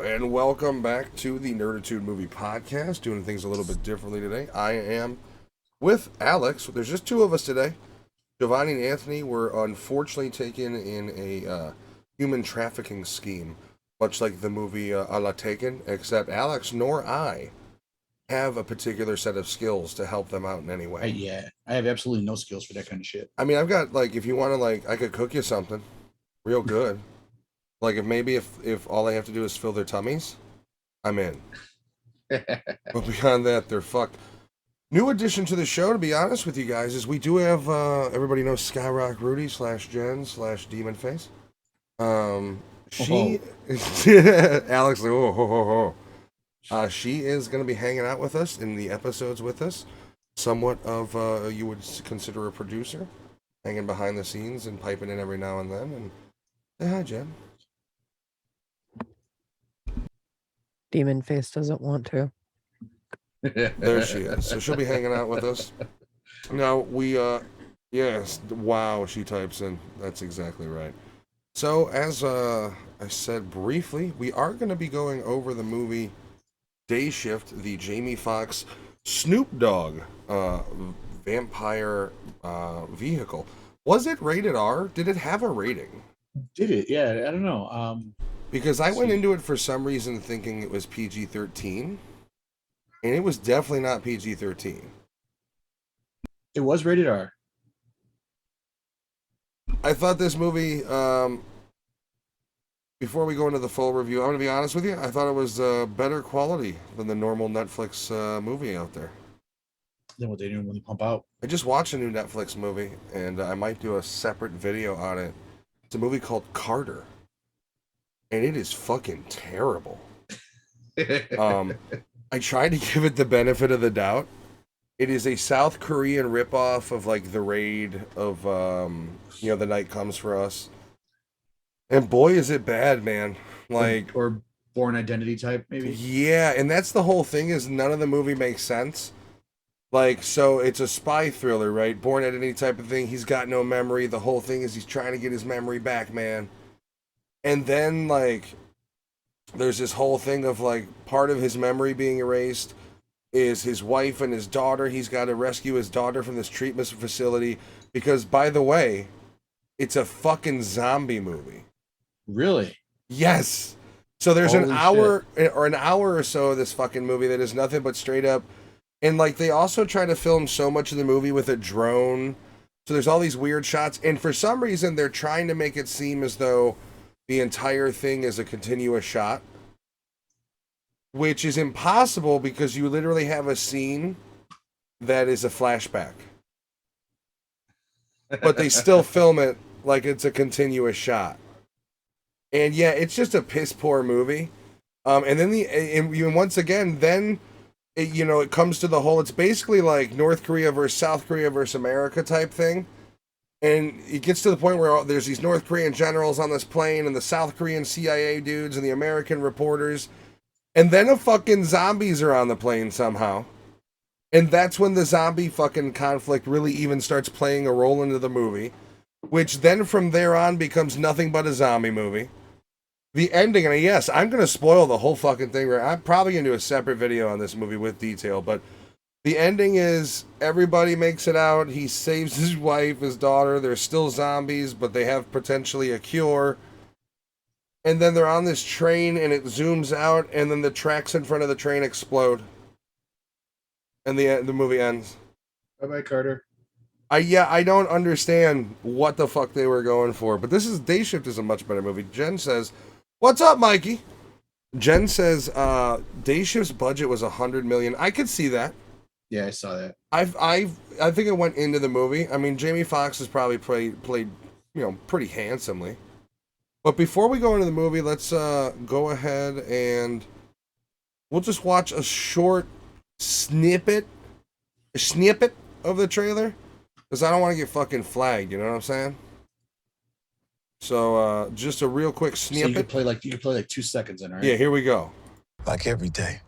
And welcome back to the Nerdattude Movie Podcast, doing things a little bit differently today. I am with Alex. There's just two of us today. Giovanni and Anthony were unfortunately taken in a human trafficking scheme, much like the movie A La Taken, except Alex nor I have a particular set of skills to help them out in any way. I have absolutely no skills for that kind of shit. I mean, I've got, like, if you want to, like, I could cook you something real good. Like, if all they have to do is fill their tummies, I'm in. But beyond that, they're fucked. New addition to the show, to be honest with you guys, is we do have, everybody knows Skyrock Rudy / Jen / Demon Face. She, Alex, like, she is going to be hanging out with us in the episodes with us. Somewhat of, you would consider a producer, hanging behind the scenes and piping in every now and then. And say hi, Jen. Demon Face doesn't want to. There she is. So she'll be hanging out with us. Now, yes, wow, she types in. That's exactly right. So, as I said briefly, we are going to be going over the movie Day Shift, the Jamie Foxx Snoop Dogg vampire vehicle. Was it rated R? Did it have a rating? Did it? Yeah, I don't know. Because I went into it for some reason thinking it was PG-13, and it was definitely not PG-13. It was rated R. I thought this movie, before we go into the full review, I'm going to be honest with you, I thought it was better quality than the normal Netflix movie out there. Then what they do when they pump out. I just watched a new Netflix movie, and I might do a separate video on it. It's a movie called Carter. And it is fucking terrible. I tried to give it the benefit of the doubt. It is a South Korean ripoff of, like, The Raid, of, The Night Comes for Us. And boy, is it bad, man. Like, or Born Identity type, maybe. Yeah, and that's the whole thing, is none of the movie makes sense. Like, so it's a spy thriller, right? Born Identity type of thing. He's got no memory. The whole thing is he's trying to get his memory back, man. And then, like, there's this whole thing of, like, part of his memory being erased is his wife and his daughter. He's got to rescue his daughter from this treatment facility because, by the way, it's a fucking zombie movie. Really? Yes. So there's an hour or so of this fucking movie that is nothing but straight up. And, like, they also try to film so much of the movie with a drone. So there's all these weird shots. And for some reason, they're trying to make it seem as though the entire thing is a continuous shot, which is impossible because you literally have a scene that is a flashback. But they still film it like it's a continuous shot. And yeah, it's just a piss poor movie. And then once again, it comes to the whole, it's basically like North Korea versus South Korea versus America type thing. And it gets to the point where there's these North Korean generals on this plane and the South Korean CIA dudes and the American reporters. And then the fucking zombies are on the plane somehow. And that's when the zombie fucking conflict really even starts playing a role into the movie. Which then from there on becomes nothing but a zombie movie. The ending, and yes, I'm going to spoil the whole fucking thing. I'm probably going to do a separate video on this movie with detail, but the ending is everybody makes it out. He saves his wife, his daughter. They're still zombies, but they have potentially a cure. And then they're on this train, and it zooms out, and then the tracks in front of the train explode. And the movie ends. Bye-bye, Carter. I don't understand what the fuck they were going for, but Day Shift is a much better movie. Jen says, "What's up, Mikey?" Jen says, Day Shift's budget was $100 million. I could see that. Yeah, I saw that. I think it went into the movie. I mean, Jamie Foxx has probably played, pretty handsomely. But before we go into the movie, let's go ahead and we'll just watch a short snippet of the trailer, because I don't want to get fucking flagged. You know what I'm saying? So just a real quick snippet. So you could play like 2 seconds in, right? Yeah, here we go. Like every day.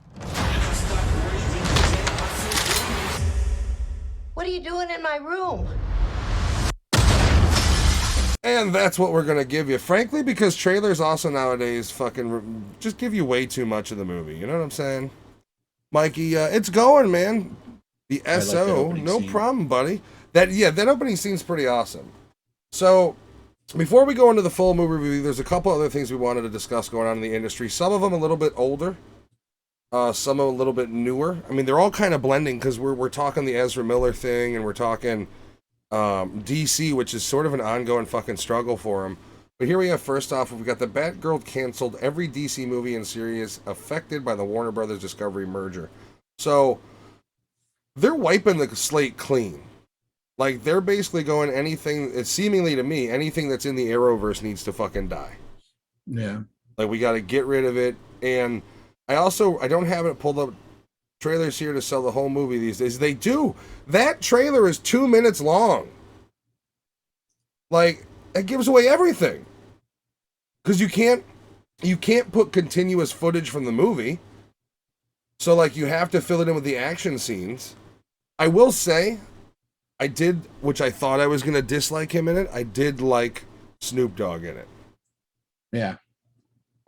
What are you doing in my room? And that's what we're gonna give you, frankly, because trailers also nowadays fucking just give you way too much of the movie. You know what I'm saying, Mikey? It's going, man. The I like that SO, opening no scene. problem, buddy. That opening scene's pretty awesome. So, before we go into the full movie review, there's a couple other things we wanted to discuss going on in the industry. Some of them a little bit older, some a little bit newer. I mean, they're all kind of blending because we're talking the Ezra Miller thing, and we're talking DC, which is sort of an ongoing fucking struggle for him. But here we have, first off, we've got the Batgirl canceled every DC movie and series affected by the Warner Brothers Discovery merger. So they're wiping the slate clean. Like, they're basically going, anything, it's seemingly to me, anything that's in the Arrowverse needs to fucking die. Yeah. Like, we got to get rid of it. And I don't have it pulled up trailers here to sell the whole movie these days. They do. That trailer is 2 minutes long. Like, that gives away everything. Because you can't put continuous footage from the movie. So, like, you have to fill it in with the action scenes. I will say, I did, which I thought I was going to dislike him in it, I did like Snoop Dogg in it. Yeah.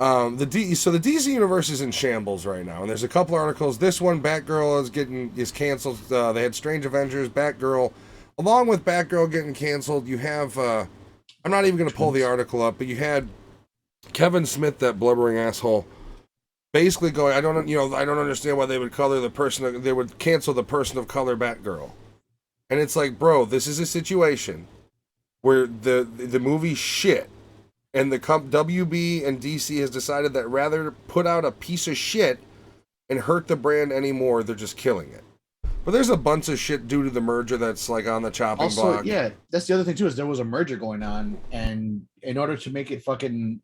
So the DC universe is in shambles right now, and there's a couple articles. This one, Batgirl is canceled. They had Strange Avengers, Batgirl, along with Batgirl getting canceled. You have I'm not even going to pull the article up, but you had Kevin Smith, that blubbering asshole, basically going, I don't understand why they would cancel the person of color Batgirl, and it's like, bro, this is a situation where the movie's shit. And the WB and DC has decided that rather put out a piece of shit and hurt the brand anymore, they're just killing it. But there's a bunch of shit due to the merger that's like on the chopping block. Yeah, that's the other thing too, is there was a merger going on, and in order to make it fucking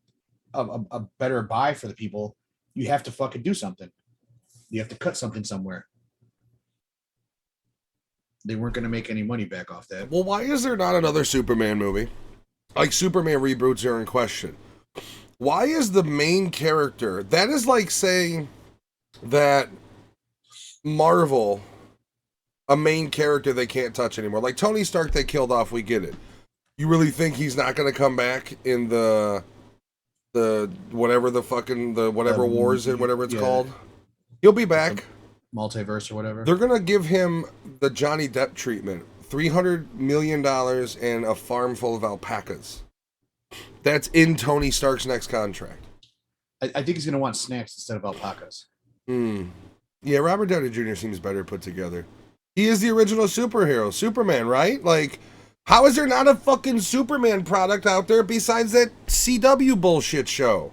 a better buy for the people, you have to fucking do something. You have to cut something somewhere. They weren't going to make any money back off that. Well, why is there not another Superman movie? Like, Superman reboots are in question. Why is the main character... That is like saying that Marvel, a main character they can't touch anymore. Like, Tony Stark they killed off, we get it. You really think he's not going to come back in the whatever wars and whatever it's called? He'll be back. Multiverse or whatever. They're going to give him the Johnny Depp treatment. $300 million and a farm full of alpacas. That's in Tony Stark's next contract. I think he's going to want snacks instead of alpacas. Yeah, Robert Downey Jr. seems better put together. He is the original superhero, Superman, right? Like, how is there not a fucking Superman product out there besides that CW bullshit show?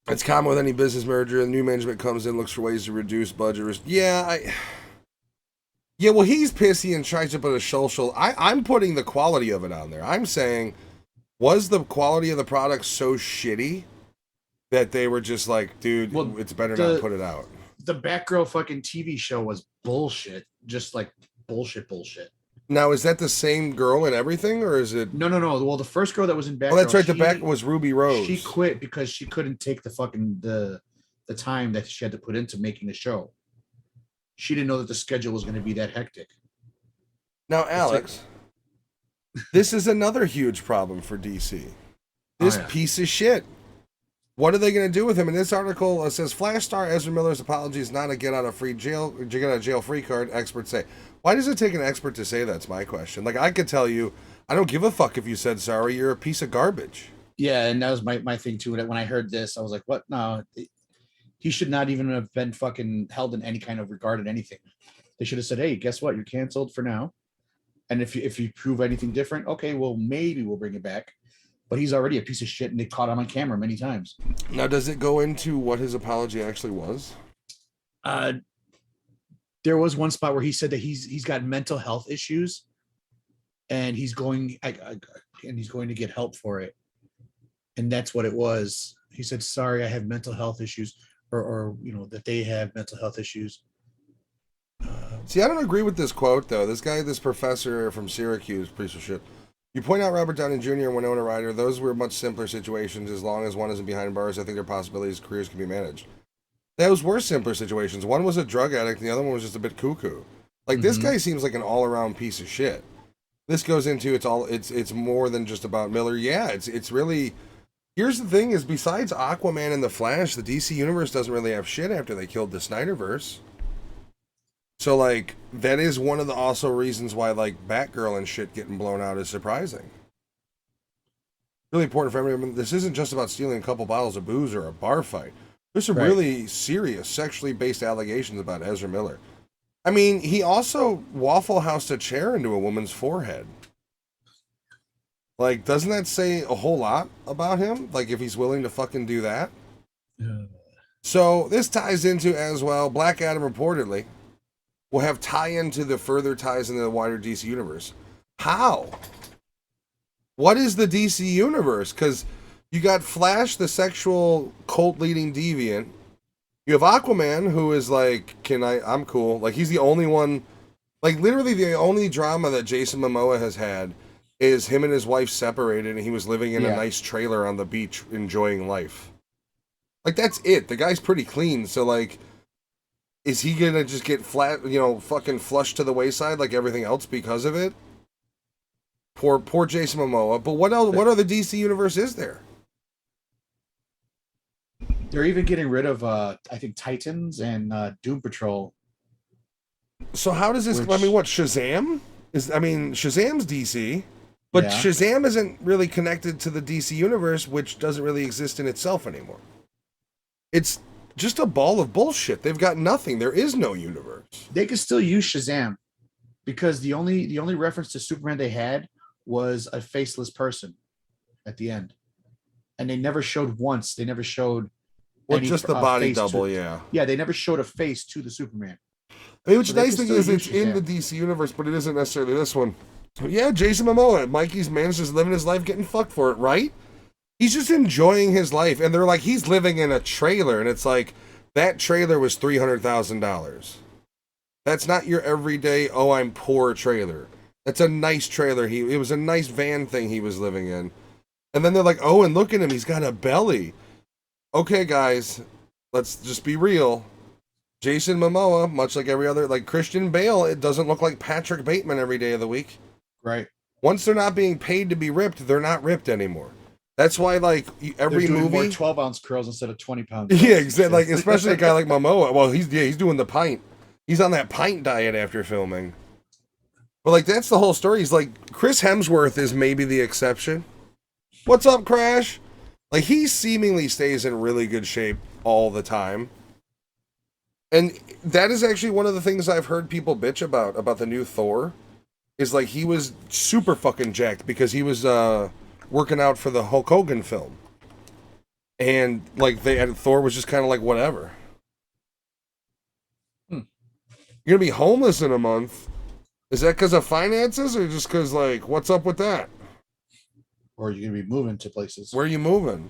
It's common with any business merger. The new management comes in, looks for ways to reduce budget. Yeah, well, he's pissy and tries to put a social. I'm putting the quality of it on there. I'm saying, was the quality of the product so shitty that they were just like, dude, it's better not to put it out? The Batgirl fucking TV show was bullshit. Just like bullshit. Now, is that the same girl and everything, or is it? No. Well, the first girl that was in Batgirl. Oh, that's right. The back was Ruby Rose. She quit because she couldn't take the fucking the time that she had to put into making the show. She didn't know that the schedule was going to be that hectic. Now, Alex, this is another huge problem for DC. This piece of shit. What are they going to do with him? In this article, it says, Flash star Ezra Miller's apology is not a get out of jail free card, experts say. Why does it take an expert to say that's my question? Like, I could tell you, I don't give a fuck if you said sorry, you're a piece of garbage. Yeah, and that was my thing too. When I heard this, I was like, what? No, he should not even have been fucking held in any kind of regard in anything. They should have said, hey, guess what? You're canceled for now. And if you prove anything different, okay, well, maybe we'll bring it back. But he's already a piece of shit, and they caught him on camera many times. Now, does it go into what his apology actually was? There was one spot where he said that he's got mental health issues, and he's going to get help for it. And that's what it was. He said, sorry, I have mental health issues. Or that they have mental health issues. See, I don't agree with this quote, though. This professor from Syracuse, piece of shit. You point out Robert Downey Jr. and Winona Ryder. Those were much simpler situations. As long as one isn't behind bars, I think there are possibilities careers can be managed. Those were simpler situations. One was a drug addict, and the other one was just a bit cuckoo. Like, this guy seems like an all-around piece of shit. this goes into it's more than just about Miller. Yeah, it's really. Here's the thing: is besides Aquaman and the Flash, the DC universe doesn't really have shit after they killed the Snyderverse. So like that is one of the also reasons why like Batgirl and shit getting blown out is surprising. Really important for everyone. This isn't just about stealing a couple bottles of booze or a bar fight. There's some really serious sexually based allegations about Ezra Miller. I mean, he also Waffle Housed a chair into a woman's forehead. Like, doesn't that say a whole lot about him? Like, if he's willing to fucking do that? So this ties into as well. Black Adam reportedly will have tie-in to the further ties into the wider DC universe. How? What is the DC universe? Because you got Flash, the sexual cult-leading deviant. You have Aquaman, who is like, I'm cool. Like, he's the only one, like, literally the only drama that Jason Momoa has had is him and his wife separated, and he was living in a nice trailer on the beach, enjoying life. Like, that's it. The guy's pretty clean, so, like, is he gonna just get flat, fucking flushed to the wayside like everything else because of it? Poor Jason Momoa. But what else? What other DC universe is there? They're even getting rid of, I think, Titans and Doom Patrol. So how does this? I mean, what Shazam is? I mean, Shazam's DC, but Shazam isn't really connected to the DC universe, which doesn't really exist in itself anymore. It's just a ball of bullshit. They've got nothing. There is no universe. They could still use Shazam because the only reference to Superman they had was a faceless person at the end, and they never showed once. They never showed. Well, just the body double, yeah. Yeah, they never showed a face to the Superman. I mean, which nice thing is it's in the DC universe, but it isn't necessarily this one. Yeah, Jason Momoa, Mikey's man's just living his life getting fucked for it, right? He's just enjoying his life, and they're like, he's living in a trailer, and it's like, that trailer was $300,000. That's not your everyday, oh, I'm poor trailer. That's a nice trailer. It was a nice van thing he was living in. And then they're like, oh, and look at him, he's got a belly. Okay, guys, let's just be real. Jason Momoa, much like every other, like Christian Bale, it doesn't look like Patrick Bateman every day of the week. Right. Once they're not being paid to be ripped, they're not ripped anymore. That's why, like, every movie, more 12-ounce curls instead of 20-pound. Yeah, exactly. Like, especially a guy like Momoa. Well, he's doing the pint. He's on that pint diet after filming. But like, that's the whole story. He's like, Chris Hemsworth is maybe the exception. What's up, Crash? Like, he seemingly stays in really good shape all the time. And that is actually one of the things I've heard people bitch about the new Thor. Is like, he was super fucking jacked because he was working out for the Hulk Hogan film. And like, Thor was just kind of like, whatever. You're gonna be homeless in a month. Is that because of finances or just because, like, what's up with that? Or are you going to be moving to places? Where are you moving?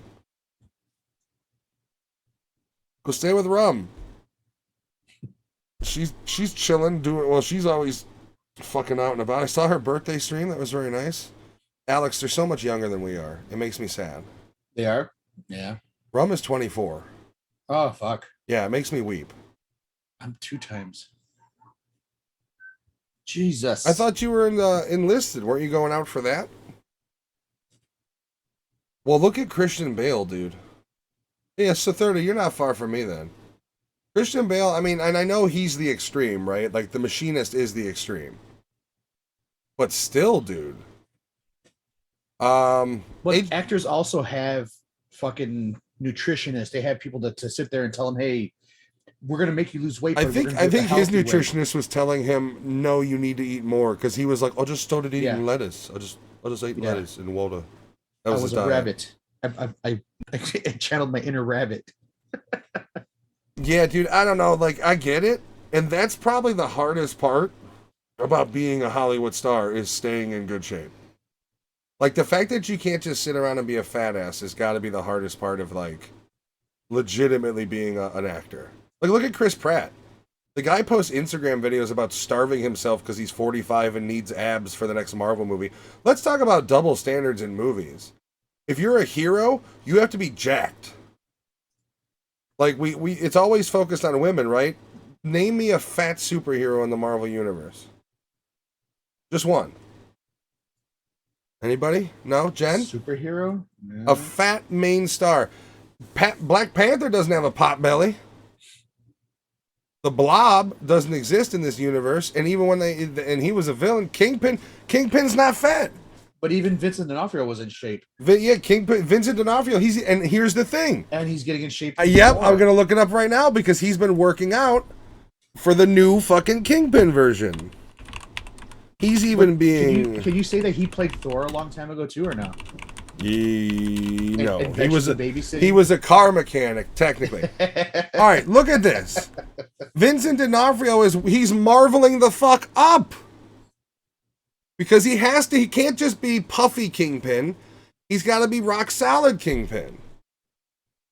Go stay with Rum. She's chilling, she's always fucking out and about. I saw her birthday stream. That was very nice. Alex, they're so much younger than we are. It makes me sad. They are? Yeah. Rum is 24. Oh, fuck. Yeah, it makes me weep. I'm 2 times. Jesus. I thought you were enlisted. Weren't you going out for that? Well, look at Christian Bale, dude. Yeah, so 30, you're not far from me then. Christian Bale, I mean, and I know he's the extreme, right? Like, the Machinist is the extreme. But still, dude. But actors also have fucking nutritionists. They have people to sit there and tell them, hey, we're going to make you lose weight. I think his nutritionist was telling him, no, you need to eat more. Because he was like, I'll just started eating lettuce. I'll just eat lettuce and water. That was a rabbit. I channeled my inner rabbit. Yeah, dude, I don't know. Like, I get it. And that's probably the hardest part about being a Hollywood star is staying in good shape. Like, the fact that you can't just sit around and be a fat ass has got to be the hardest part of, like, legitimately being an actor. Like, look at Chris Pratt. The guy posts Instagram videos about starving himself because he's 45 and needs abs for the next Marvel movie. Let's talk about double standards in movies. If you're a hero, you have to be jacked. Like, we it's always focused on women, right? Name me a fat superhero in the Marvel Universe. Just one. Anybody? No, Jen? Superhero? No. A fat main star. Black Panther doesn't have a pot belly. The Blob doesn't exist in this universe, and even when he was a villain, Kingpin's not fat. But even Vincent D'Onofrio was in shape. Vincent D'Onofrio. And here's the thing. And he's getting in shape. Yep, I'm gonna look it up right now because he's been working out for the new fucking Kingpin version. He's even being. Can you say that he played Thor a long time ago too, or no? No, babysitting? He was a car mechanic, technically. All right, look at this. Vincent D'Onofrio he's marveling the fuck up because he can't just be puffy Kingpin. He's got to be rock solid Kingpin.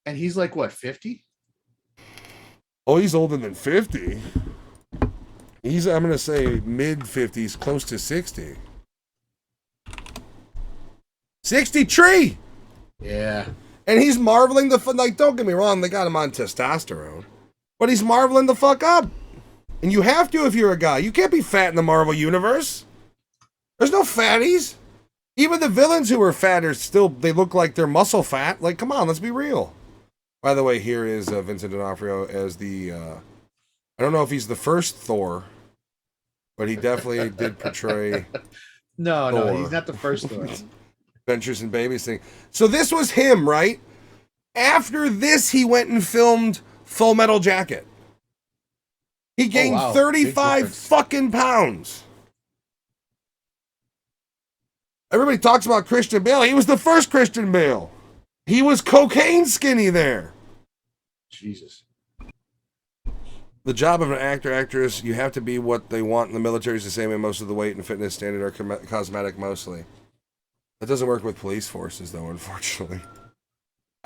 And he's like what, 50? Oh, he's older than 50. I'm gonna say mid 50s, close to 60. 63. Yeah. And he's marveling don't get me wrong, they got him on testosterone. But he's marveling the fuck up. And you have to if you're a guy. You can't be fat in the Marvel universe. There's no fatties. Even the villains who are fat they look like they're muscle fat. Like, come on, let's be real. By the way, here is Vincent D'Onofrio as the, I don't know if he's the first Thor, but he definitely did portray No, he's not the first Thor. Adventures in Babysitting. So this was him, right? After this, he went and filmed Full Metal Jacket. He gained 35 fucking pounds. Everybody talks about Christian Bale. He was the first Christian Bale. He was cocaine skinny there. Jesus. The job of an actor, actress, you have to be what they want in the military is the same way most of the weight and fitness standard are cosmetic mostly. That doesn't work with police forces, though, unfortunately.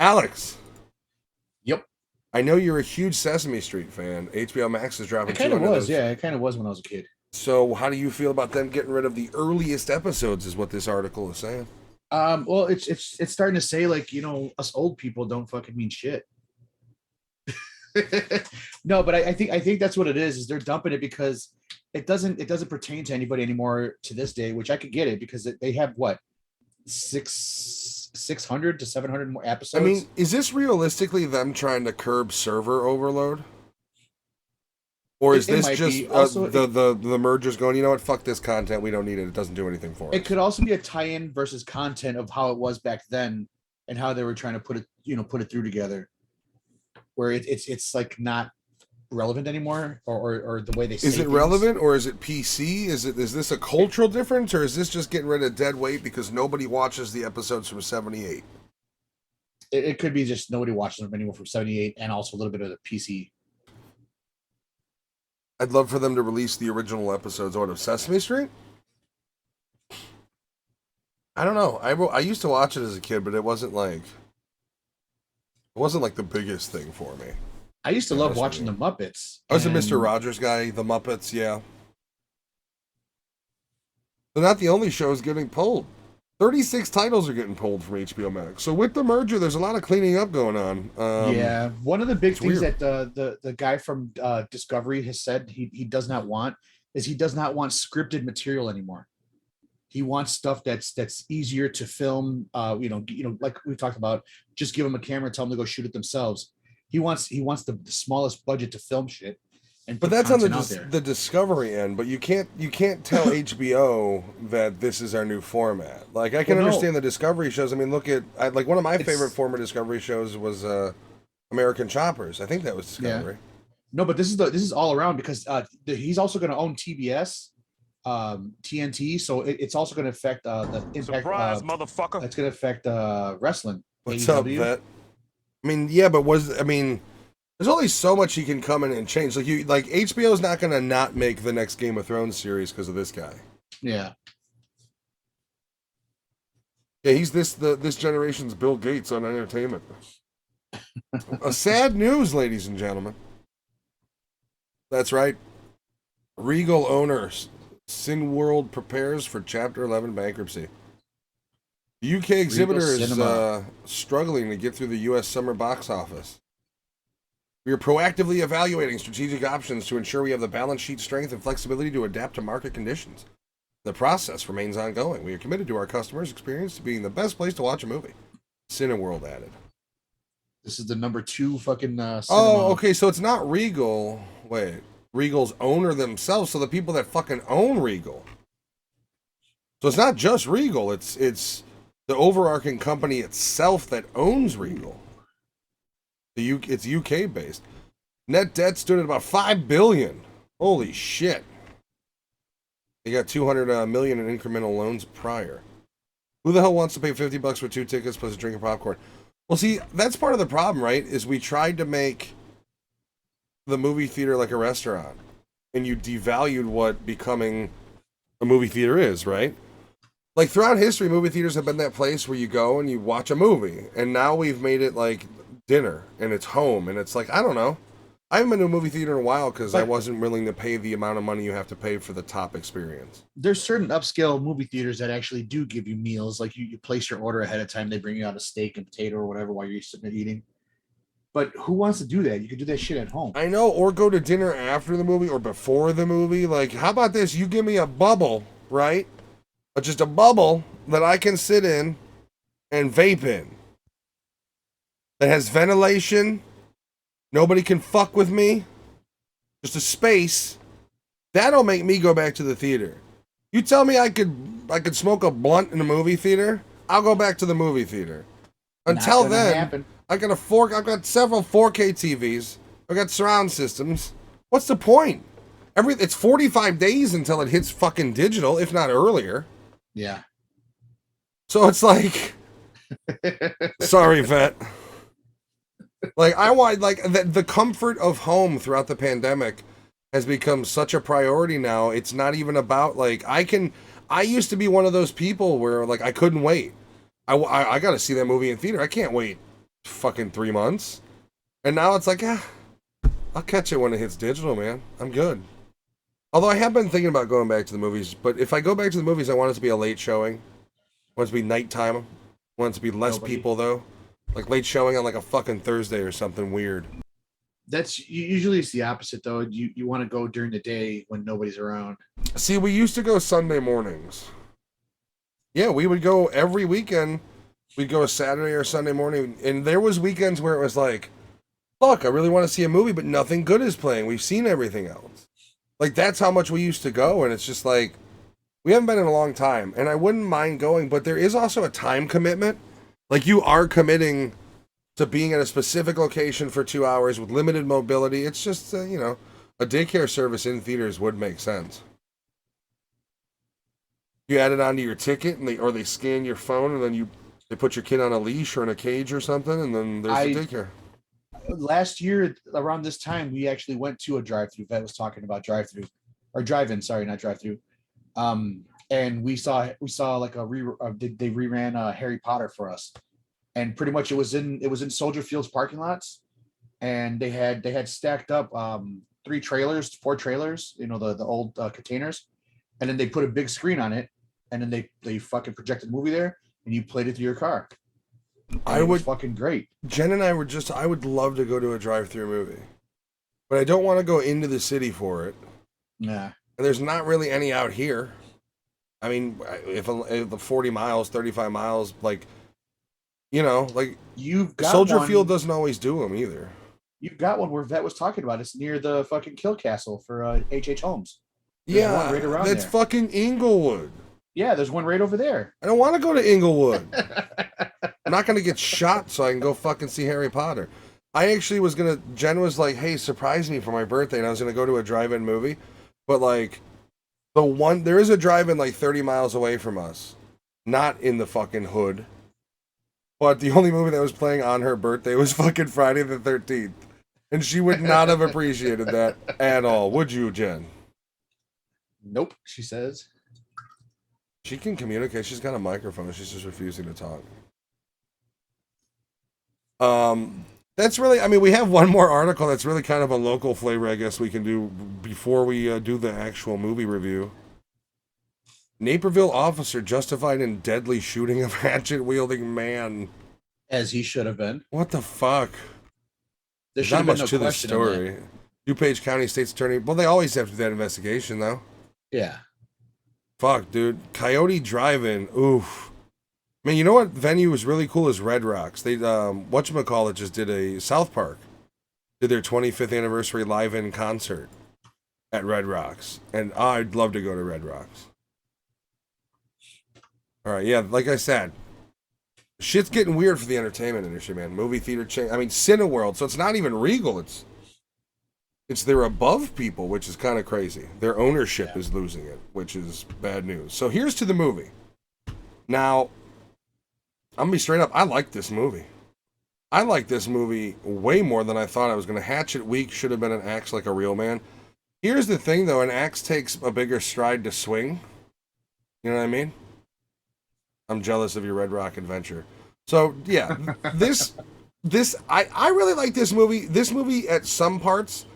Alex. Yep. I know you're a huge Sesame Street fan. HBO Max is dropping. It kind of was, yeah. It kind of was when I was a kid. So, how do you feel about them getting rid of the earliest episodes? Is what this article is saying. Well, it's starting to say like us old people don't fucking mean shit. No, but I think that's what it is they're dumping it because it doesn't pertain to anybody anymore to this day, which I could get it because they have what 600 to 700 more episodes. I mean, is this realistically them trying to curb server overload? Or is this just the mergers going, you know what, fuck this content, we don't need it, it doesn't do anything for us? It could also be a tie-in versus content of how it was back then and how they were trying to put it through together. Where it's like not relevant anymore, or the way they say is it relevant, or is it PC? Is this a cultural difference, or is this just getting rid of dead weight because nobody watches the episodes from 78? It could be just nobody watches them anymore from 78, and also a little bit of the PC. I'd love for them to release the original episodes out of Sesame Street. I don't know. I used to watch it as a kid, but it wasn't like the biggest thing for me. I used to love watching the Muppets. I was a Mr. Rogers guy, the Muppets, yeah. They're not the only shows getting pulled. 36 titles are getting pulled from HBO Max. So with the merger, there's a lot of cleaning up going on. Yeah, one of the big things that the guy from Discovery has said he does not want scripted material anymore. He wants stuff that's easier to film. Like we talked about, just give them a camera, tell them to go shoot it themselves. He wants the smallest budget to film shit. But that's on the Discovery end. But you can't tell HBO that this is our new format. Like I can understand the Discovery shows. I mean, look at one of my favorite former Discovery shows was American Choppers. I think that was Discovery. Yeah. No, but this is all around because he's also going to own TBS. TNT, so it's also going to affect the impact. Surprise, motherfucker! That's going to affect wrestling. What's up, Vet? I mean, yeah, but there's only so much he can come in and change. Like HBO's not going to not make the next Game of Thrones series because of this guy. Yeah. Yeah, he's this generation's Bill Gates on entertainment. A sad news, ladies and gentlemen. That's right. Regal owners. Cineworld prepares for Chapter 11 bankruptcy. The UK exhibitor is struggling to get through the US summer box office. We are proactively evaluating strategic options to ensure we have the balance sheet strength and flexibility to adapt to market conditions. The process remains ongoing. We are committed to our customers' experience to being the best place to watch a movie. Cineworld added. This is the number 2 fucking cinema. Oh, okay, so it's not Regal. Wait, Regal's owner themselves, so the people that fucking own Regal. So it's not just Regal, it's the overarching company itself that owns Regal. It's UK based. Net debt stood at about $5 billion. Holy shit. They got 200 million in incremental loans prior. Who the hell wants to pay $50 for 2 tickets plus a drink of popcorn? Well, see, that's part of the problem, right? Is we tried to make the movie theater like a restaurant, and you devalued what becoming a movie theater is, right? Like throughout history, movie theaters have been that place where you go and you watch a movie, and now we've made it like dinner, and it's home, and it's like, I don't know. I haven't been to a movie theater in a while because I wasn't willing to pay the amount of money you have to pay for the top experience. There's certain upscale movie theaters that actually do give you meals. Like you place your order ahead of time. They bring you out a steak and potato or whatever while you're sitting there eating. But who wants to do that? You could do that shit at home. I know, or go to dinner after the movie or before the movie. Like, how about this? You give me a bubble, right? Just a bubble that I can sit in and vape in. That has ventilation. Nobody can fuck with me. Just a space. That'll make me go back to the theater. You tell me I could smoke a blunt in a movie theater, I'll go back to the movie theater. Until then, I've got several 4K TVs. I've got surround systems. What's the point? It's 45 days until it hits fucking digital, if not earlier. Yeah. So it's like, sorry, vet. Like I want the comfort of home throughout the pandemic has become such a priority now. It's not even about like I used to be one of those people where like I couldn't wait. I got to see that movie in theater. I can't wait fucking 3 months. And now it's like, I'll catch it when it hits digital, man. I'm good. Although I have been thinking about going back to the movies, but if I go back to the movies, I want it to be a late showing. I want it to be nighttime. I want it to be less people though. Like late showing on like a fucking Thursday or something weird. That's usually it's the opposite though. You want to go during the day when nobody's around. See, we used to go Sunday mornings. Yeah, we would go every weekend. We'd go a Saturday or Sunday morning, and there was weekends where it was like, fuck, I really want to see a movie, but nothing good is playing. We've seen everything else. Like that's how much we used to go, and it's just like we haven't been in a long time, and I wouldn't mind going, but there is also a time commitment. Like you are committing to being at a specific location for 2 hours with limited mobility. It's just, a daycare service in theaters would make sense. You add it onto your ticket, and they scan your phone, and then they put your kid on a leash or in a cage or something, and then there's the daycare. Last year, around this time, we actually went to a drive-through. Vet was talking about drive-through, or drive-in. Sorry, not drive-through. And we saw like they reran Harry Potter for us, and pretty much it was in Soldier Field's parking lots, and they had stacked up 4 trailers, the old containers, and then they put a big screen on it, and then they fucking projected a movie there, and you played it through your car. It was fucking great. Jen and I I would love to go to a drive-through movie, but I don't want to go into the city for it. Nah. And there's not really any out here. I mean, if the 40 miles, 35 miles, like you've got Soldier Field doesn't always do them either. You've got one where Vet was talking about. It's near the fucking Kill Castle for H.H. Holmes. There's one right around that's there. Fucking Inglewood. Yeah, there's one right over there. I don't want to go to Inglewood. I'm not going to get shot so I can go fucking see Harry Potter. I actually was going to, Jen was like, hey, surprise me for my birthday, and I was going to go to a drive-in movie. But like, there is a drive-in like 30 miles away from us. Not in the fucking hood. But the only movie that was playing on her birthday was fucking Friday the 13th. And she would not have appreciated that at all. Would you, Jen? Nope, she says. She can communicate. She's got a microphone. She's just refusing to talk. That's really, I mean, we have one more article that's really kind of a local flavor, I guess we can do before we do the actual movie review. Naperville officer justified in deadly shooting of hatchet-wielding man. As he should have been. What the fuck? There's not much to the story. DuPage County State's Attorney, well, they always have to do that investigation, though. Yeah. Fuck, dude. Coyote Drive-In. Oof. Man, you know what venue was really cool is Red Rocks. They whatchamacallit just did a South Park. Did their 25th anniversary live-in concert at Red Rocks. And I'd love to go to Red Rocks. All right, yeah, like I said, shit's getting weird for the entertainment industry, man. Movie theater chain. I mean, Cineworld. So it's not even Regal. It's they're above people, which is kind of crazy. Their ownership is losing it, which is bad news. So here's to the movie. Now, I'm gonna be straight up. I like this movie. I like this movie way more than I thought I was gonna. Hatchet Week should have been an axe like a real man. Here's the thing, though. An axe takes a bigger stride to swing. You know what I mean? I'm jealous of your Red Rock adventure. So yeah, I really like this movie. This movie at some parts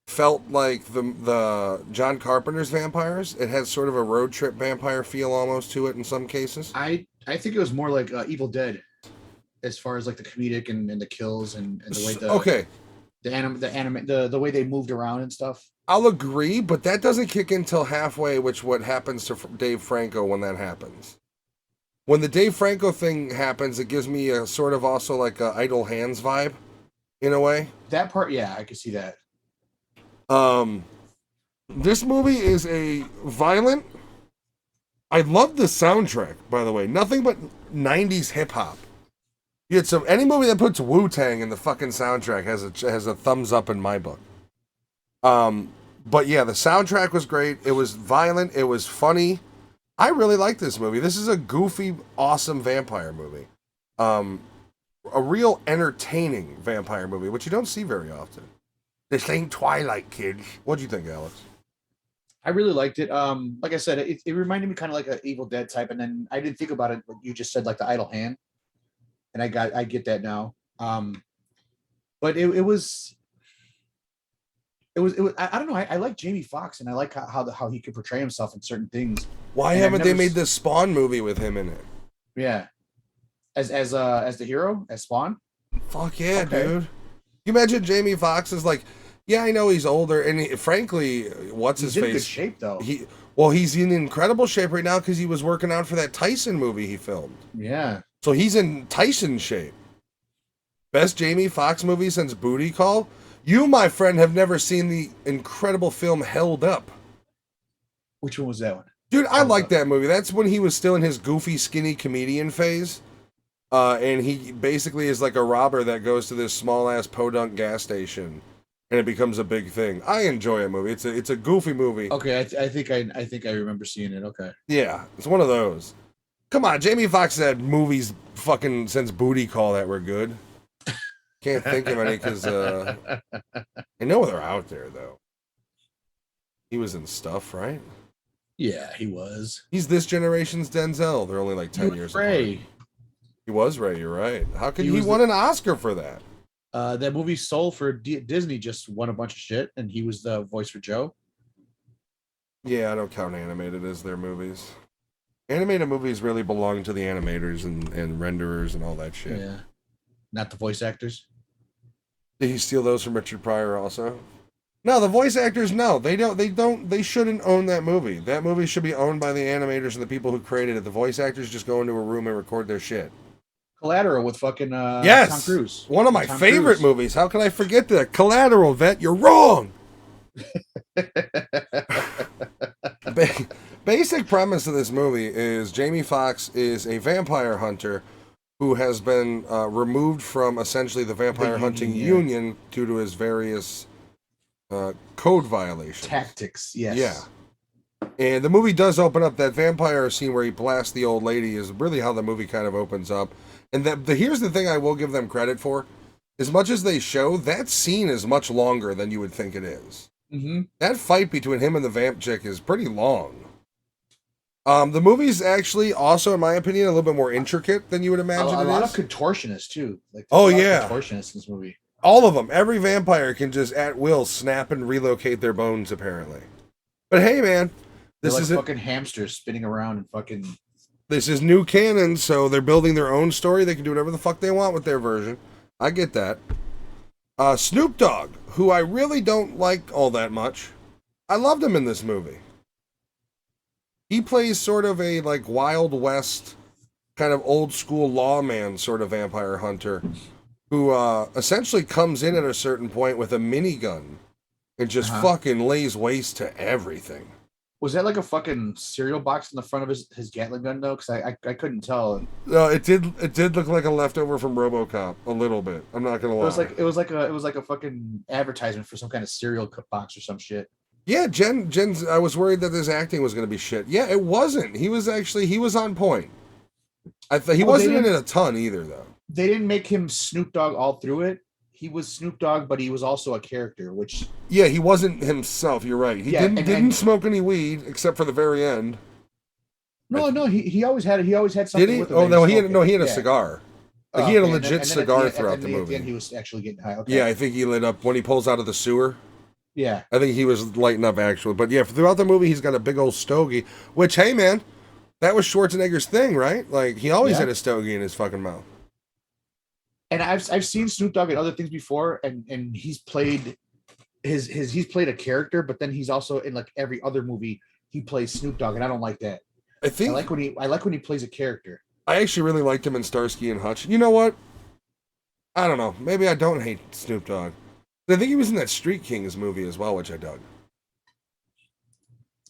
felt like the John Carpenter's Vampires. It has sort of a road trip vampire feel almost to it in some cases. I think it was more like Evil Dead, as far as like the comedic and the kills and the way the way they moved around and stuff. I'll agree, but that doesn't kick in till halfway, what happens to Dave Franco when that happens. When the Dave Franco thing happens, it gives me a sort of also like a Idle Hands vibe, in a way. That part, yeah, I could see that. This movie is a violent. I love the soundtrack, by the way. Nothing but 90s hip hop. You had any movie that puts Wu-Tang in the fucking soundtrack has a thumbs up in my book. But yeah, the soundtrack was great. It was violent. It was funny. I really like this movie. This is a goofy, awesome vampire movie. A real entertaining vampire movie, which you don't see very often. This ain't Twilight, kids. What'd you think, Alex? I really liked it. Like I said, it reminded me kind of like an Evil Dead type, and then I didn't think about it, but you just said like the idle hand, and I get that now. But it was I don't know. I like Jamie Foxx, and I like how he could portray himself in certain things. Why haven't they made the Spawn movie with him in it? Yeah, as the hero, as Spawn. Fuck yeah, okay. Dude. You imagine Jamie Foxx is like, yeah, I know he's older, and frankly, what's his face? He's in good shape though. He's in incredible shape right now because he was working out for that Tyson movie he filmed. Yeah. So he's in Tyson shape. Best Jamie Foxx movie since Booty Call. You, my friend, have never seen the incredible film Held Up. Which one was that one? Dude, I like that movie. That's when he was still in his goofy, skinny comedian phase. And he basically is like a robber that goes to this small-ass podunk gas station. And it becomes a big thing. I enjoy a movie. It's a goofy movie. Okay, I think I remember seeing it. Okay. Yeah, it's one of those. Come on, Jamie Foxx had movies fucking since Booty Call that were good. Can't think of any because I know they're out there though. He was in stuff, right? Yeah, he was. He's this generation's Denzel. They're only like 10 years Ray. apart. He was Ray. You're right. How could he won an Oscar for that? That movie Soul for Disney just won a bunch of shit, and he was the voice for Joe. Yeah, I don't count animated as their movies. Animated movies really belong to the animators and renderers and all that shit. Yeah, not the voice actors. Did he steal those from Richard Pryor also? No, the voice actors, no. They shouldn't own that movie. That movie should be owned by the animators and the people who created it. The voice actors just go into a room and record their shit. Collateral with fucking yes! Tom Cruise. One of my favorite movies. How can I forget that? Collateral, vet. You're wrong. Basic premise of this movie is Jamie Foxx is a vampire hunter who has been removed from essentially the vampire hunting union due to his various code violations. Tactics, yes. Yeah. And the movie does open up. That vampire scene where he blasts the old lady is really how the movie kind of opens up. And here's the thing I will give them credit for. As much as they show, that scene is much longer than you would think it is. Mm-hmm. That fight between him and the vamp chick is pretty long. The movie's actually also, in my opinion, a little bit more intricate than you would imagine. A lot of contortionists too. Like contortionists in this movie. All of them. Every vampire can just at will snap and relocate their bones, apparently. But hey, man, this is fucking hamsters spinning around and fucking. This is new canon, so they're building their own story. They can do whatever the fuck they want with their version. I get that. Snoop Dogg, who I really don't like all that much. I loved him in this movie. he plays sort of a like Wild West kind of old school lawman sort of vampire hunter who essentially comes in at a certain point with a minigun and just fucking lays waste to everything. Was that like a fucking cereal box in the front of his Gatling gun though? Because I couldn't tell. No, it did look like a leftover from RoboCop a little bit. I'm not gonna lie. It was like a fucking advertisement for some kind of cereal box or some shit. Yeah, Jen's. I was worried that his acting was gonna be shit. Yeah, it wasn't. He was on point. I thought he wasn't in it a ton either though. They didn't make him Snoop Dogg all through it. He was Snoop Dogg, but he was also a character, which yeah, he wasn't himself. You're right. He didn't smoke any weed except for the very end. No, he always had something. Did he? With him Oh no, he had a cigar. Like, he had a legit cigar throughout the movie. At the end, he was actually getting high. Okay. Yeah, I think he lit up when he pulls out of the sewer. Yeah, I think he was lighting up actually. But yeah, throughout the movie, he's got a big old stogie. Which, hey man, that was Schwarzenegger's thing, right? Like he always had a stogie in his fucking mouth. And I've seen Snoop Dogg in other things before, and he's played he's played a character, but then he's also in like every other movie he plays Snoop Dogg, and I don't like that. I like when he plays a character. I actually really liked him in Starsky and Hutch. You know what? I don't know. Maybe I don't hate Snoop Dogg. I think he was in that Street Kings movie as well, which I dug.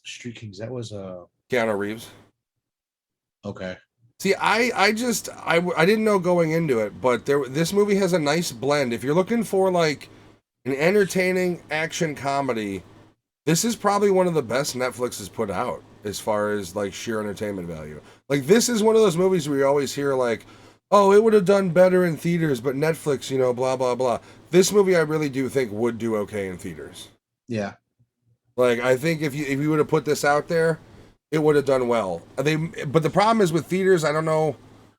Street Kings, that was Keanu Reeves. Okay. See, I didn't know going into it, but this movie has a nice blend. If you're looking for like an entertaining action comedy, this is probably one of the best Netflix has put out as far as like sheer entertainment value. Like this is one of those movies where you always hear like, oh, it would have done better in theaters, but Netflix, you know, blah blah blah. This movie I really do think would do okay in theaters. Yeah. Like I think if you would have put this out there, it would have done well. But the problem is with theaters, I don't know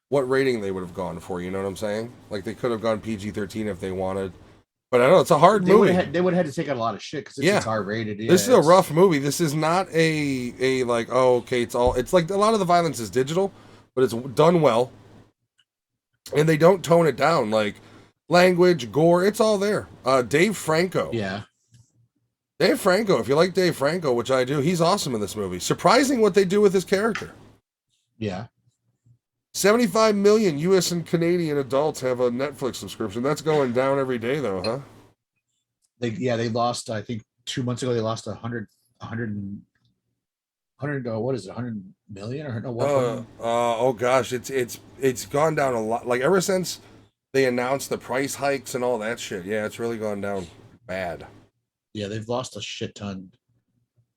what rating they would have gone for. You know what I'm saying? Like they could have gone PG-13 if they wanted. But I don't know, it's a hard movie. They would have had to take out a lot of shit because it's R-rated. Yeah, this is a rough movie. This is not a like, oh, okay, it's like a lot of the violence is digital, but it's done well. And they don't tone it down. Like language, gore, it's all there. Dave Franco. Yeah. Dave Franco, if you like Dave Franco, which I do, he's awesome in this movie. Surprising what they do with his character. Yeah. 75 million U.S. and Canadian adults have a Netflix subscription. That's going down every day, though, huh? They lost, I think 2 months ago, they lost 100 what is it, 100 million or no? What? Oh gosh, it's gone down a lot. Like ever since they announced the price hikes and all that shit. Yeah, it's really gone down bad. Yeah, they've lost a shit ton,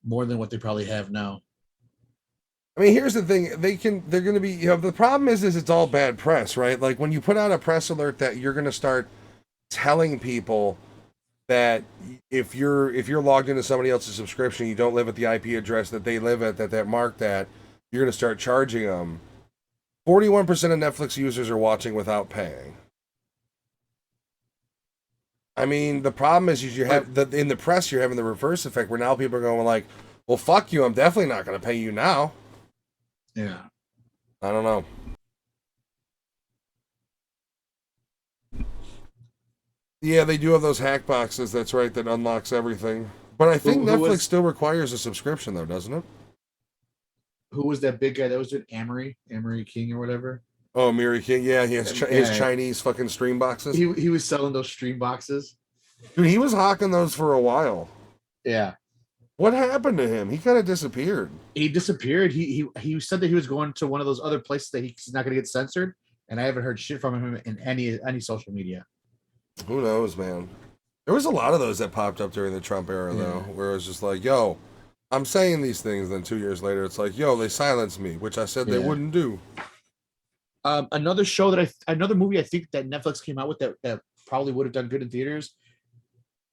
more than what they probably have now. I mean, here's the thing: they're going to be. You know, the problem is it's all bad press, right? Like when you put out a press alert that you're going to start telling people that if you're logged into somebody else's subscription, you don't live at the IP address that they live at, that marked that, you're going to start charging them. 41% of Netflix users are watching without paying. I mean, the problem is you have in the press, you're having the reverse effect where now people are going like, well, fuck you. I'm definitely not going to pay you now. Yeah. I don't know. Yeah, they do have those hack boxes. That's right. That unlocks everything. But I think Netflix still requires a subscription, though, doesn't it? Who was that big guy that was doing Amory King or whatever? Oh, Miri King. Yeah, he has his Chinese fucking stream boxes. He was selling those stream boxes. Dude, he was hawking those for a while. Yeah. What happened to him? He kind of disappeared. He disappeared. He said that he was going to one of those other places that he's not going to get censored, and I haven't heard shit from him in any social media. Who knows, man? There was a lot of those that popped up during the Trump era, though, where it was just like, yo, I'm saying these things. Then 2 years later, it's like, yo, they silenced me, which I said they wouldn't do. Another movie I think that Netflix came out with that probably would have done good in theaters,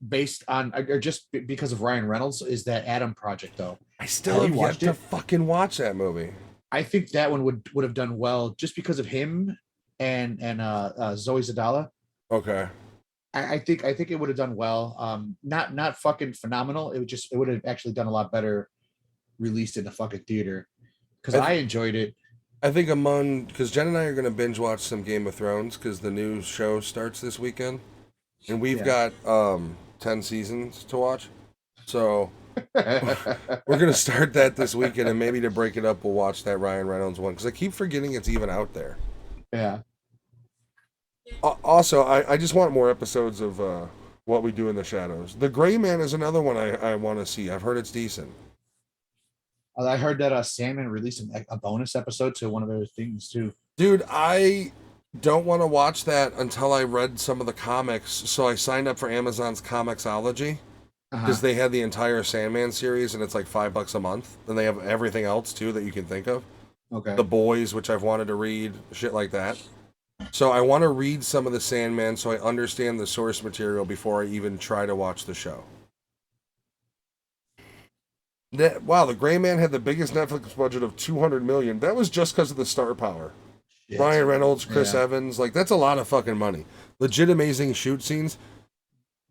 based on or just because of Ryan Reynolds, is that Adam Project. Though I still have yet to fucking watch that movie. I think that one would have done well just because of him and Zoe Zadala. Okay. I think it would have done well. Not fucking phenomenal. It would have actually done a lot better released in the fucking theater, because I enjoyed it. I think because Jen and I are going to binge watch some Game of Thrones because the new show starts this weekend, and we've got 10 seasons to watch. So We're gonna start that this weekend, and maybe to break it up, we'll watch that Ryan Reynolds one because I keep forgetting it's even out there. Yeah. Also, I just want more episodes of What We Do in the Shadows. The Gray Man is another one I want to see. I've heard it's decent. I heard that Sandman released a bonus episode to one of their things too. Dude, I don't want to watch that until I read some of the comics. So I signed up for Amazon's Comixology because they had the entire Sandman series, and it's like $5 a month. And they have everything else too that you can think of. Okay. The Boys, which I've wanted to read, shit like that. So I want to read some of the Sandman so I understand the source material before I even try to watch the show. Wow, the Gray Man had the biggest Netflix budget of $200 million. That was just because of the star power. Shit. Ryan Reynolds, Chris Evans, like that's a lot of fucking money. Legit amazing shoot scenes.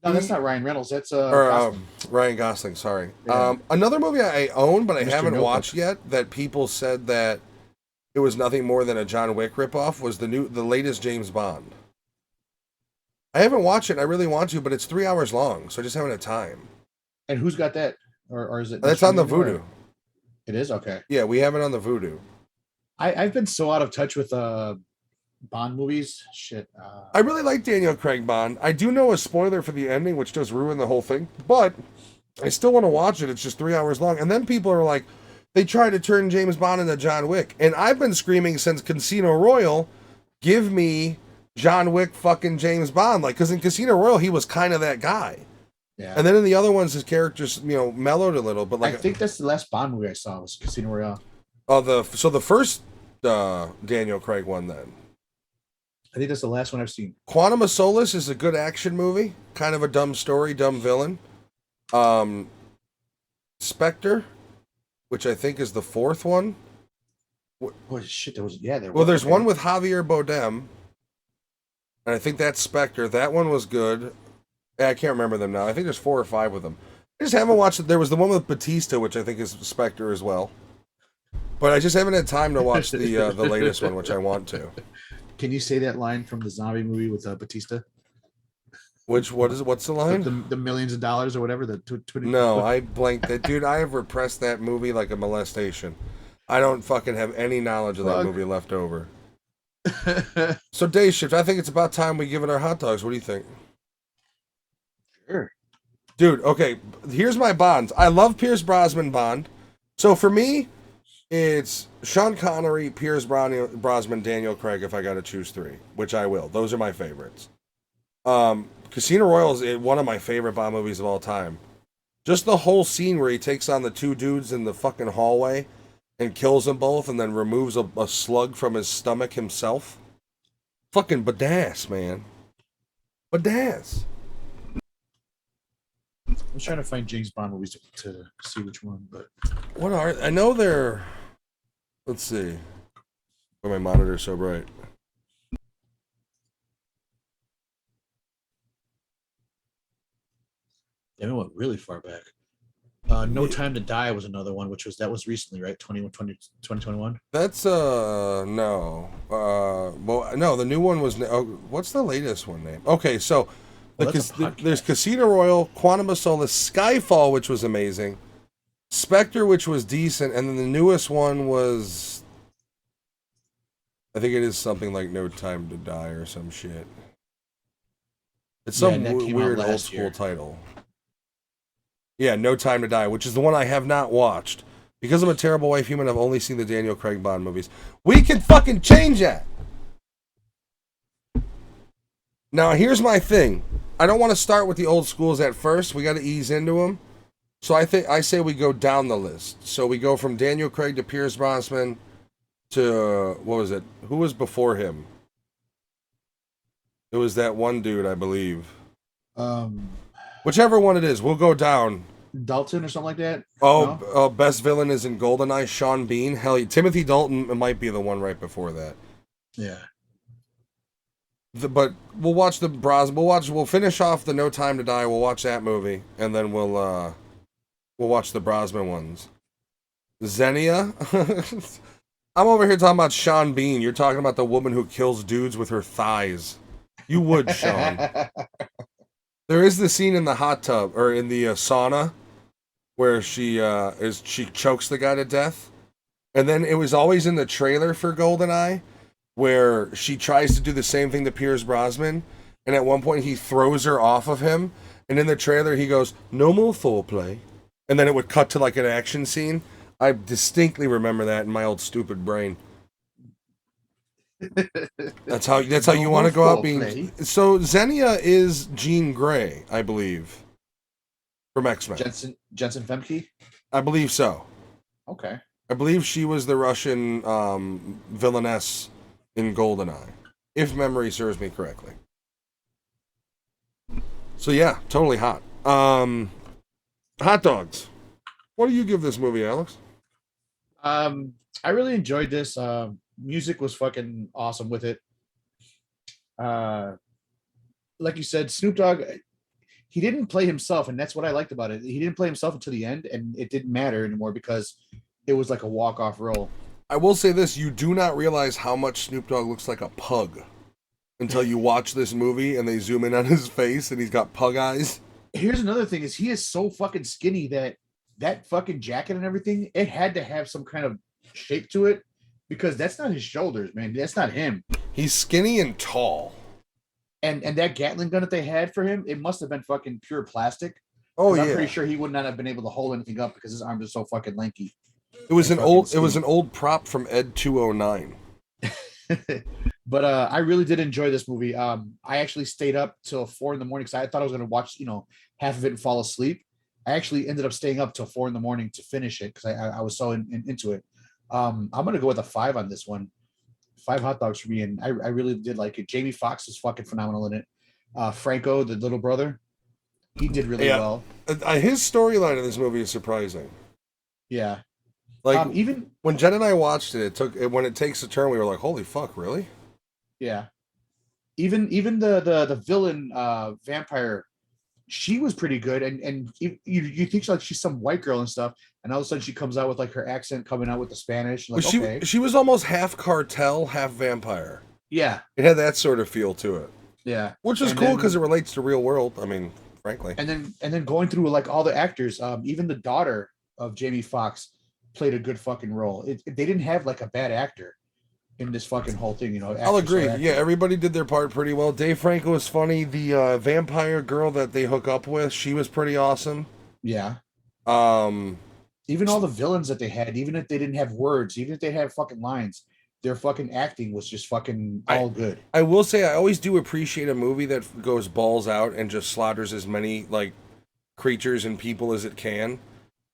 No, that's not Ryan Reynolds. That's Ryan Gosling. Sorry. Yeah. Another movie I own but I haven't watched yet that people said that it was nothing more than a John Wick ripoff was the latest James Bond. I haven't watched it. I really want to, but it's 3 hours long, so I just haven't had time. And who's got that? Or is it? That's on the Vudu. It is? Okay. Yeah, we have it on the Vudu. I've been so out of touch with Bond movies. Shit. I really like Daniel Craig Bond. I do know a spoiler for the ending, which does ruin the whole thing, but I still want to watch it. It's just 3 hours long. And then people are like, they try to turn James Bond into John Wick. And I've been screaming since Casino Royale, give me John Wick fucking James Bond. Like, because in Casino Royale, he was kind of that guy. Yeah. And then in the other ones, his characters, mellowed a little. But like, I think that's the last Bond movie I saw was Casino Royale. Oh, so the first Daniel Craig one then. I think that's the last one I've seen. Quantum of Solace is a good action movie. Kind of a dumb story, dumb villain. Spectre, which I think is the fourth one. Oh shit! There was there's one with Javier Bardem, and I think that's Spectre. That one was good. I can't remember them now. I think there's 4 or 5 of them. I just haven't watched it. There was the one with Batista, which I think is Spectre as well. But I just haven't had time to watch the latest one, which I want to. Can you say that line from the zombie movie with Batista? What's the line? The millions of dollars or whatever. No, I blanked it, dude. I have repressed that movie like a molestation. I don't fucking have any knowledge of that movie left over. So Day Shift, I think it's about time we give it our hot dogs. What do you think? Sure. Dude, okay, here's my Bonds. I love Pierce Brosnan Bond. So for me, it's Sean Connery, Pierce Brosnan, Daniel Craig if I got to choose 3, which I will. Those are my favorites. Casino Royale is one of my favorite Bond movies of all time. Just the whole scene where he takes on the 2 dudes in the fucking hallway and kills them both and then removes a slug from his stomach himself. Fucking badass, man. Badass. I'm trying to find James Bond movies to see which one, but I know they're. Let's see. Why my monitor's so bright. They went really far back. No Time to Die was another one, which was recently, right? 2021. That's no. Well, no, the new one was. What's the latest one name? Okay, so. There's Casino Royale, Quantum of Solace, Skyfall, which was amazing, Spectre, which was decent, and then the newest one was, I think it is something like No Time to Die or some shit. It's some weird old school title. Yeah, No Time to Die, which is the one I have not watched. Because I'm a terrible wife human, I've only seen the Daniel Craig Bond movies. We can fucking change that! Now, here's my thing. I don't want to start with the old schools at first. We got to ease into them. So I say we go down the list. So we go from Daniel Craig to Pierce Brosnan to, what was it? Who was before him? It was that one dude, I believe. Whichever one it is, we'll go down. Dalton or something like that? Best villain is in GoldenEye, Sean Bean. Hell, Timothy Dalton might be the one right before that. Yeah. But we'll watch the Brosnan. We'll finish off the No Time to Die. We'll watch that movie, and then we'll watch the Brosnan ones. Xenia. I'm over here talking about Sean Bean. You're talking about the woman who kills dudes with her thighs. You would, Sean. There is the scene in the hot tub or in the sauna where she chokes the guy to death. And then it was always in the trailer for GoldenEye where she tries to do the same thing to Pierce Brosnan, and at one point he throws her off of him, and in the trailer he goes, "No more foreplay," and then it would cut to like an action scene. I distinctly remember that in my old stupid brain. That's how you want to go out being. So Xenia is Jean Grey, I believe, from X-Men. Jensen Femke? I believe so. Okay. I believe she was the Russian villainess in GoldenEye, if memory serves me correctly. So yeah, totally hot. Hot dogs. What do you give this movie, Alex? I really enjoyed this. Music was fucking awesome with it. Like you said, Snoop Dogg, he didn't play himself, and that's what I liked about it. He didn't play himself until the end, and it didn't matter anymore because it was like a walk-off role. I will say this, you do not realize how much Snoop Dogg looks like a pug until you watch this movie and they zoom in on his face and he's got pug eyes. Here's another thing is he is so fucking skinny that fucking jacket and everything, it had to have some kind of shape to it because that's not his shoulders, man. That's not him. He's skinny and tall. And that Gatling gun that they had for him, it must have been fucking pure plastic. Oh yeah. I'm pretty sure he would not have been able to hold anything up because his arms are so fucking lanky. It was an old prop from Ed 209. But I really did enjoy this movie. I actually stayed up till 4 a.m. because I thought I was going to watch, half of it and fall asleep. I actually ended up staying up till 4 a.m. to finish it because I was so into it. I'm going to go with a 5 on this one. 5 hot dogs for me, and I really did like it. Jamie Foxx was fucking phenomenal in it. Franco, the little brother, he did really well. His storyline in this movie is surprising. Yeah. Like even when Jen and I watched it, when it takes a turn, we were like, "Holy fuck, really?" Yeah. Even the villain vampire, she was pretty good, and you think she's some white girl and stuff, and all of a sudden she comes out with like her accent coming out with the Spanish. Like, she was almost half cartel, half vampire. Yeah, it had that sort of feel to it. Yeah, which was cool because it relates to real world. I mean, frankly. And then going through like all the actors, even the daughter of Jamie Foxx played a good fucking role. They didn't have like a bad actor in this fucking whole thing, I'll agree. Yeah, everybody did their part pretty well. Dave Franco was funny. The vampire girl that they hook up with, she was pretty awesome. Yeah. Even all the villains that they had, even if they didn't have words, even if they had fucking lines, their fucking acting was just fucking all good. I will say I always do appreciate a movie that goes balls out and just slaughters as many like creatures and people as it can.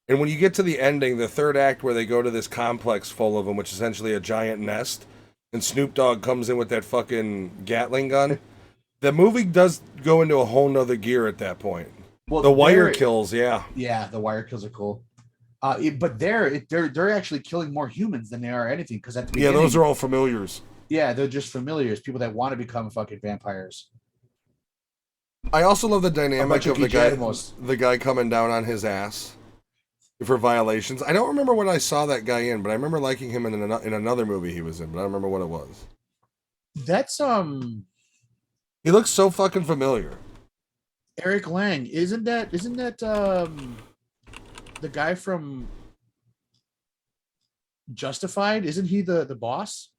And when you get to the ending, the third act where they go to this complex full of them, which is essentially a giant nest, and Snoop Dogg comes in with that fucking Gatling gun, the movie does go into a whole nother gear at that point. Well, the wire kills, yeah. Yeah, the wire kills are cool. But they're actually killing more humans than they are anything, because at the beginning, those are all familiars. Yeah, they're just familiars, people that want to become fucking vampires. I also love the dynamic of the guy coming down on his ass for violations. I don't remember what I saw that guy in, but I remember liking him in another movie he was in, but I don't remember what it was. That's he looks so fucking familiar. Eric Lang, isn't that the guy from Justified? Isn't he the boss?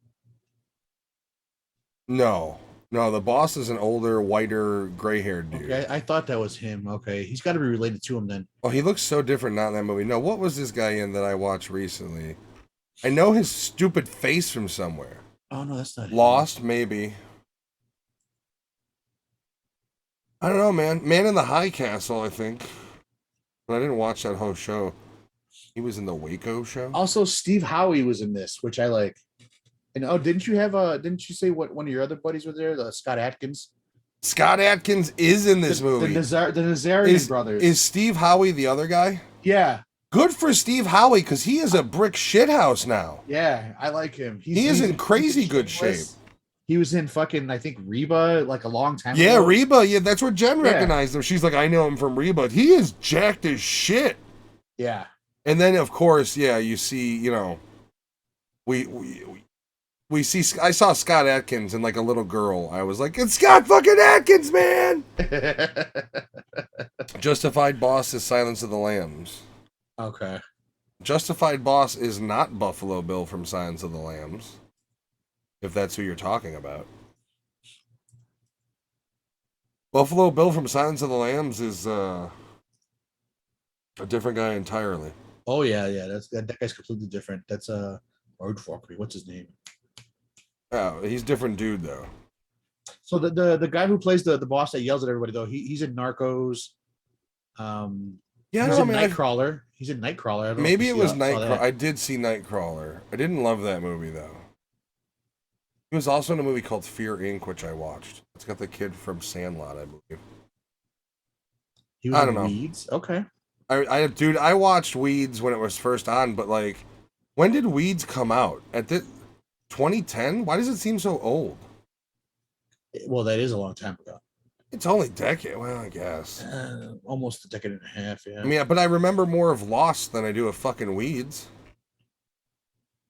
No, the boss is an older, whiter, gray-haired dude. Okay, I thought that was him. Okay, he's got to be related to him then. Oh, he looks so different not in that movie. No, what was this guy in that I watched recently? I know his stupid face from somewhere. Oh no, that's not Lost, him. Maybe. I don't know, man. Man in the High Castle, I think. But I didn't watch that whole show. He was in the Waco show. Also, Steve Howie was in this, which I like. And didn't you say what one of your other buddies was there? The Scott Adkins. Scott Adkins is in this movie. The Nazarian brothers. Is Steve Howie the other guy? Yeah. Good for Steve Howie, because he is a brick shithouse now. Yeah, I like him. He's in crazy good shape. He was in fucking, I think, Reba, like a long time ago. Yeah, Reba. Yeah, that's where Jen recognized him. She's like, I know him from Reba. He is jacked as shit. Yeah. And then, of course, you see, we see, I saw Scott Adkins and like a little girl. I was like, it's Scott fucking Adkins, man! Justified boss is Silence of the Lambs. Okay. Justified Boss is not Buffalo Bill from Silence of the Lambs, if that's who you're talking about. Buffalo Bill from Silence of the Lambs is a different guy entirely. Oh yeah, yeah. That guy's completely different. That's Roadfucker. What's his name? Oh, he's a different dude though. So the guy who plays the boss that yells at everybody though, he's in Narcos. Yeah, he's no, I in mean, Nightcrawler. He's in Nightcrawler. I don't know if maybe you it was saw Nightcrawler. that. I did see Nightcrawler. I didn't love that movie though. He was also in a movie called Fear Inc., which I watched. It's got the kid from Sandlot, I believe. He was I in don't know. Weeds. Okay. Dude, I watched Weeds when it was first on, but like, when did Weeds come out? At the 2010? Why does it seem so old? Well, that is a long time ago. It's only a decade. Well, I guess. Almost a decade and a half. Yeah. I mean, but I remember more of Lost than I do of fucking Weeds.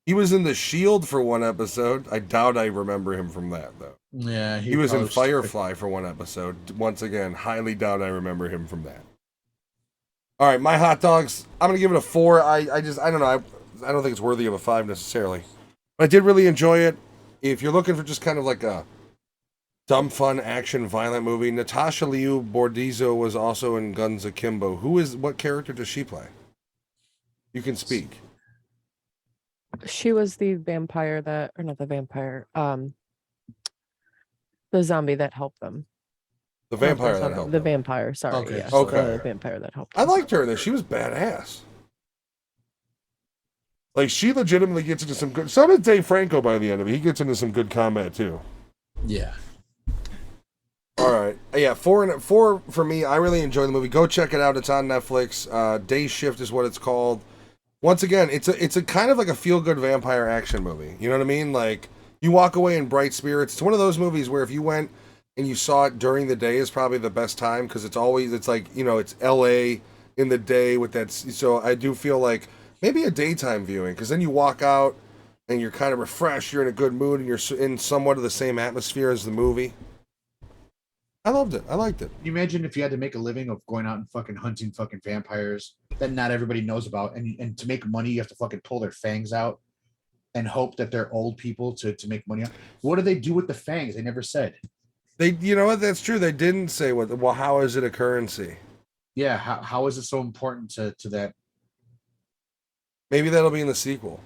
He was in The Shield for one episode. I doubt I remember him from that, though. Yeah. He was in Firefly for one episode. Once again, highly doubt I remember him from that. All right, my hot dogs. I'm gonna give it a 4. I don't know. I don't think it's worthy of a 5 necessarily, but I did really enjoy it. If you're looking for just kind of like a dumb, fun, action, violent movie, Natasha Liu Bordizzo was also in Guns Akimbo. What character does she play? You can speak. She was the vampire or not the vampire, the zombie that helped them. The vampire that helped. The them. vampire, sorry. Okay. Yes, Okay. The vampire that helped. I liked her in this. She was badass. Like, she legitimately gets into some good. So did Dave Franco by the end of it. He gets into some good combat too. Yeah. All right, yeah, 4 for me. I really enjoy the movie. Go check it out. It's on Netflix. Day Shift is what it's called. Once again, it's a kind of like a feel good vampire action movie. You know what I mean? Like, you walk away in bright spirits. It's one of those movies where if you went and you saw it during the day is probably the best time because it's like, you know, it's LA in the day with that. So I do feel like maybe a daytime viewing because then you walk out and you're kind of refreshed. You're in a good mood and you're in somewhat of the same atmosphere as the movie. I loved it. I liked it. Can you imagine if you had to make a living of going out and fucking hunting fucking vampires that not everybody knows about, and to make money you have to fucking pull their fangs out and hope that they're old people to make money out. What do they do with the fangs? They never said. You know what? That's true. They didn't say what. Well, how is it a currency? Yeah, how is it so important to that? Maybe that'll be in the sequel,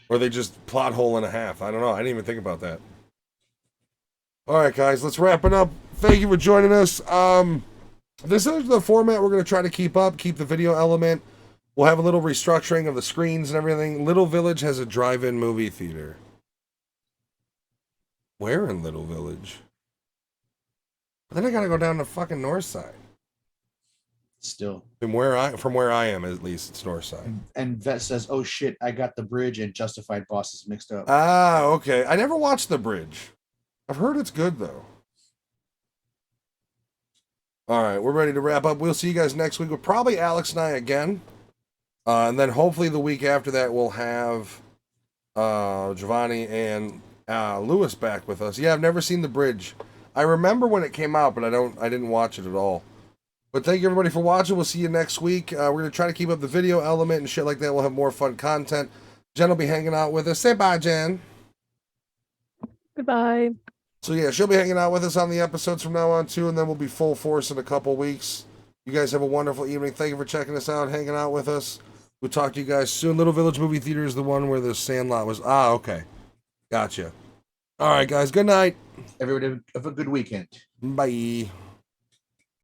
or they just plot hole and a half. I don't know. I didn't even think about that. All right, guys, let's wrap it up. Thank you for joining us. This is the format we're going to try to keep the video element. We'll have a little restructuring of the screens and everything. Little Village has a drive-in movie theater. Where in Little Village? Then I got to go down to fucking North Side. Still. From where I am, at least, it's North Side. And Vet says, "Oh shit, I got The Bridge and Justified Bosses mixed up." Ah, okay. I never watched The Bridge. I've heard it's good, though. All right, we're ready to wrap up. We'll see you guys next week with probably Alex and I again. And then hopefully the week after that, we'll have Giovanni and Lewis back with us. Yeah, I've never seen The Bridge. I remember when it came out, but I didn't watch it at all. But thank you, everybody, for watching. We'll see you next week. We're going to try to keep up the video element and shit like that. We'll have more fun content. Jen will be hanging out with us. Say bye, Jen. Goodbye. So yeah, she'll be hanging out with us on the episodes from now on too, and then we'll be full force in a couple weeks. You guys have a wonderful evening. Thank you for checking us out, hanging out with us. We'll talk to you guys soon. Little Village Movie Theater is the one where the Sandlot was. Ah, okay. Gotcha. All right, guys. Good night. Everybody have a good weekend. Bye.